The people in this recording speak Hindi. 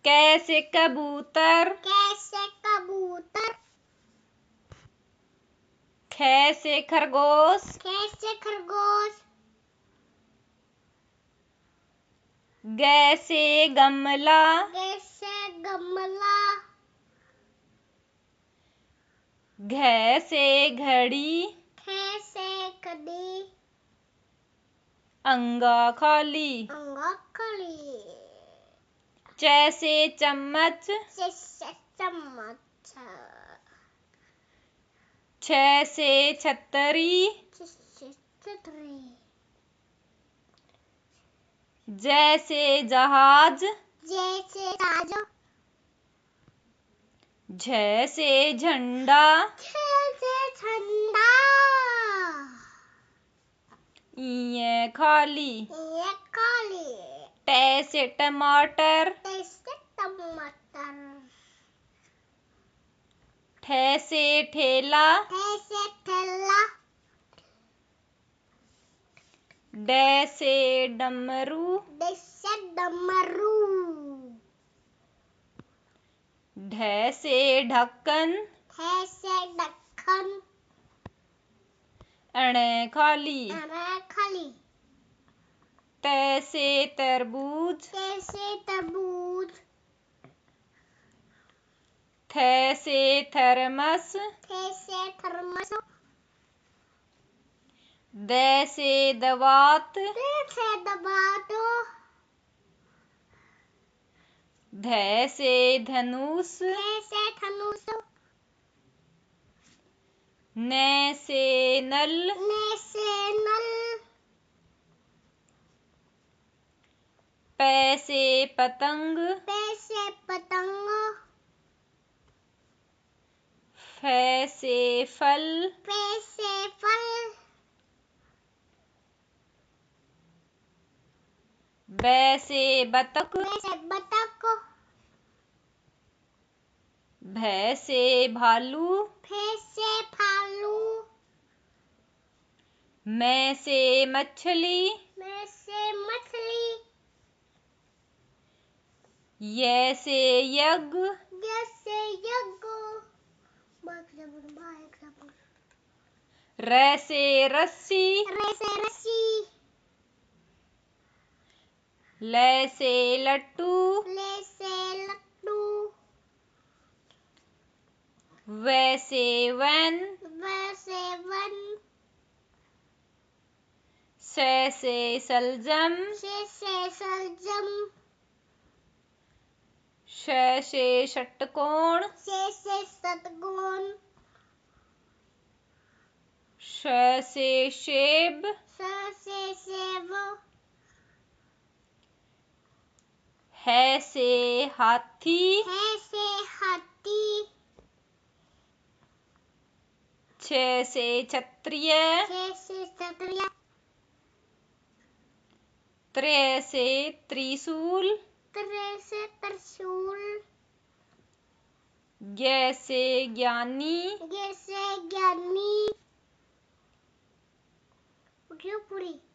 कैसे कबूतर, कैसे कबूतर। कैसे खरगोश, कैसे खरगोश। गैसे गमला, कैसे गमला। घैसे घड़ी, कैसे कड़ी। अंगा खाली, अंगा खली। जैसे चम्मच, जैसे चम्मच। जैसे छतरी, जैसे छतरी। जैसे जहाज, जैसे जहाज। जैसे झंडा, जैसे झंडा। ये खाली, ये खाली। तैसे टमाटर, जैसे टमाटर। ठैसे ठेला, जैसे ठेला। डैसे डमरू, जैसे डमरू। ढैसे ढक्कन, जैसे ढक्कन। अणे खाली, अरे खाली। तैसे तरबूज, जैसे तरबूज। थैसे थर्मस, जैसे थर्मस। दैसे दवात, जैसे दबातो। धैसे धनुष, जैसे धनुष। नैसे नल, जैसे नल। पैसे पतंग, जैसे पतंग। फैसे फल, जैसे फल। बैसे बतख, जैसे बतख। भैसे भालू, जैसे भालू। मैसे मछली, जैसे मछली। यैसे यज्ञ, जैसे यज्ञ। रैसे रस्सी, जैसे रस्सी। लैसे लट्टू, जैसे लट्टू। वैसे वन, वैसे वन। सैसे सलजम, जैसे सलजम। शैसे षटकोण, जैसे षटकोण। शैसे शेब, जैसे सेब। हैसे हाथी, जैसे हाथी। छैसे क्षत्रिय, जैसे क्षत्रिय। त्रैसे त्रिशूल, जैसे त्रिशूल। जैसे ज्ञानी, जैसे ज्ञानी। पूरी